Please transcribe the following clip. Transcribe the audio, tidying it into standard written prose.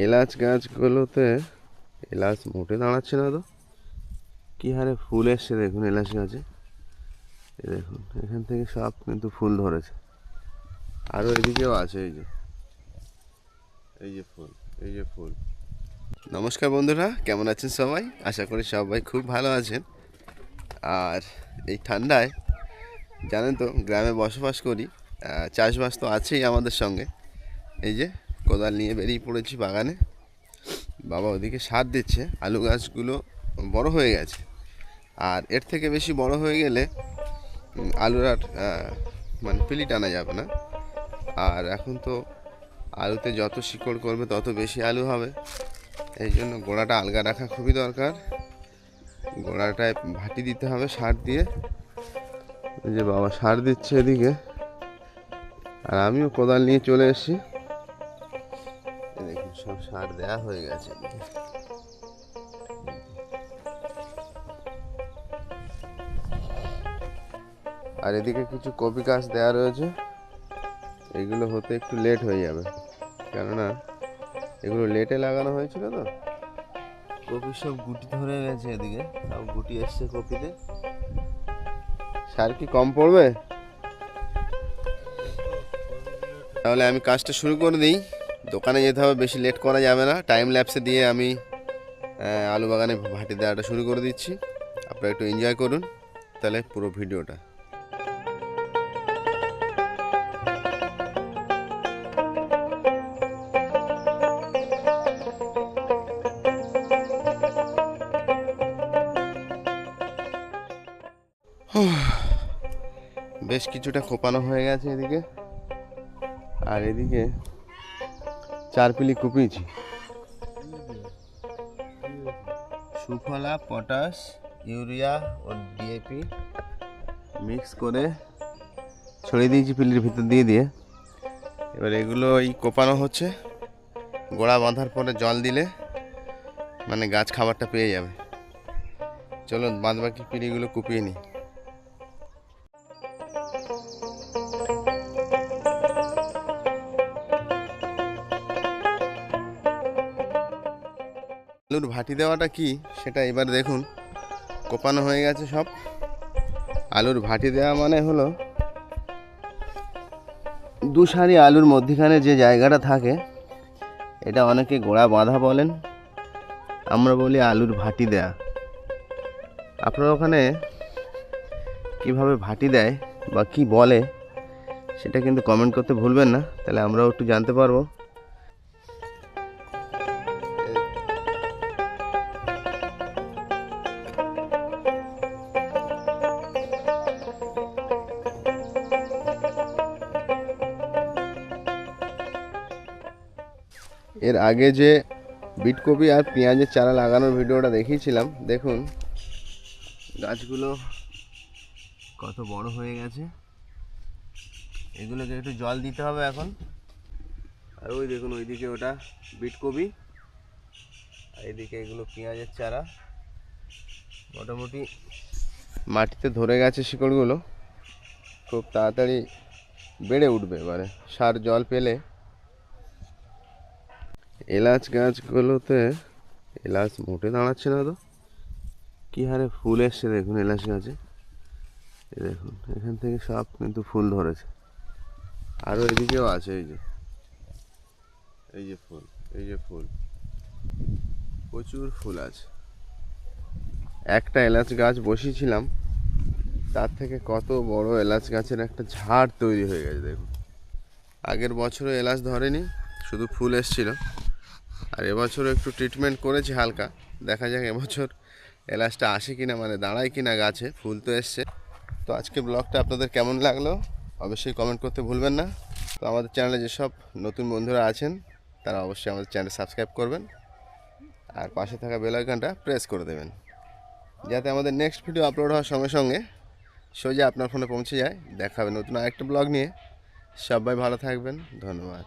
এলাচ গাছগুলোতে এলাচ মোটে দাঁড়াচ্ছে না তো, কী হারে ফুল এসছে দেখুন এলাচ গাছে। দেখুন এখান থেকে সব কিন্তু ফুল ধরেছে, আরও এদিকেও আছে। এই যে ফুল, এই যে ফুল। নমস্কার বন্ধুরা, কেমন আছেন সবাই? আশা করি সবাই খুব ভালো আছেন। আর এই ঠান্ডায় জানেন তো, গ্রামে বসবাস করি, চাষবাস তো আছেই আমাদের সঙ্গে। এই যে কোদাল নিয়ে বেরিয়ে পড়েছি বাগানে। বাবা ওদিকে সার দিচ্ছে, আলু গাছগুলো বড় হয়ে গেছে। আর এর থেকে বেশি বড় হয়ে গেলে আলুর আর মানে পিলি টানা যাবে না। আর এখন তো আলুতে যত শিকড় করবে তত বেশি আলু হবে। এই জন্য গোড়াটা আলগা রাখা খুবই দরকার। গোড়াটায় ভাটি দিতে হবে সার দিয়ে। এই যে বাবা সার দিচ্ছে এদিকে, আর আমিও কোদাল নিয়ে চলে এসেছি। দেখুন সব সার দেওয়া হয়ে গেছে। আর এদিকে কিছু কপি গাছ দেওয়া রয়েছে, এগুলো হতে একটু লেট হয়ে যাবে, কেননা এগুলো লেটে লাগানো হয়েছিল তো। কপি সব গুটি ধরে গেছে, এদিকে সব গুটি এসছে কপিতে। সার কি কম পড়বে? তাহলে আমি কাজটা শুরু করে দিই। দোকানে যেতে হবে, বেশি লেট করা যাবে না। টাইম ল্যাপসে দিয়ে আমি আলু বাগানে ভাটি দেওয়াটা শুরু করে দিচ্ছি। আপনারা একটু এনজয় করুন তাহলে পুরো ভিডিওটা। বেশ কিছুটা কোপানো হয়ে গেছে এদিকে, আর এদিকে 4 পিলি কুপিয়েছি। সুফলা, পটাশ, ইউরিয়া ও ডিএপি মিক্স করে ছড়িয়ে দিয়েছি পিলির ভিতর দিয়ে। এবার এগুলো এই কোপানো হচ্ছে। গোড়া বাঁধার পরে জল দিলে মানে গাছ খাবারটা পেয়ে যাবে। চলুন বাদবাকি পিলিগুলো কুপিয়ে নিই। আলুর ভাটি দেওয়াটা কি সেটা এবার দেখুন। কোপানো হয়ে গেছে সব। আলুর ভাটি দেওয়া মানে হলো দু সারি আলুর মধ্যখানে যে জায়গাটা থাকে, এটা অনেকে গোড়া বাঁধা বলেন, আমরা বলি আলুর ভাটি দেয়া। আপনার ওখানে কিভাবে ভাটি দেয় বা কি বলে সেটা কিন্তু কমেন্ট করতে ভুলবেন না, তাহলে আমরাও একটু জানতে পারবো। এর আগে যে বিটকপি আর পেঁয়াজের চারা লাগানোর ভিডিওটা দেখিয়েছিলাম, দেখুন গাছগুলো কত বড় হয়ে গেছে। এগুলোকে একটু জল দিতে হবে এখন। আর ওই দেখুন ওইদিকে ওটা বিটকপি, আর এইদিকে এগুলো পেঁয়াজের চারা। মোটামুটি মাটিতে ধরে গেছে শিকড়গুলো, খুব তাড়াতাড়ি বেড়ে উঠবে। এবারে সার জল পেলে। এলাচ গাছগুলোতে এলাচ মোটে দাঁড়াচ্ছে না তো, কী হারে ফুল এসছে দেখুন এলাচ গাছে। দেখুন এখান থেকে সব কিন্তু ফুল ধরেছে, আরও এদিকেও আছে। এই যে ফুল, এই যে ফুল, প্রচুর ফুল আছে। একটা এলাচ গাছ বসিয়েছিলাম, তার থেকে কত বড় এলাচ গাছের একটা ঝাড় তৈরি হয়ে গেছে দেখুন। আগের বছরও এলাচ ধরেনি, শুধু ফুল এসছিল। আর এবছরও একটু ট্রিটমেন্ট করেছি হালকা, দেখা যাক এবছর এলাচটা আসে কিনা, মানে দাঁড়ায় কিনা গাছে। ফুল তো এসছে। তো আজকে ব্লগটা আপনাদের কেমন লাগলো অবশ্যই কমেন্ট করতে ভুলবেন না। তো আমাদের চ্যানেলে যেসব নতুন বন্ধুরা আছেন তারা অবশ্যই আমাদের চ্যানেল সাবস্ক্রাইব করবেন, আর পাশে থাকা বেল আইকনটা প্রেস করে দেবেন, যাতে আমাদের নেক্সট ভিডিও আপলোড হওয়ার সঙ্গে সঙ্গে সোজা আপনার ফোনে পৌঁছে যায়। দেখা হবে নতুন আরেকটা ব্লগ নিয়ে। সবাই ভালো থাকবেন, ধন্যবাদ।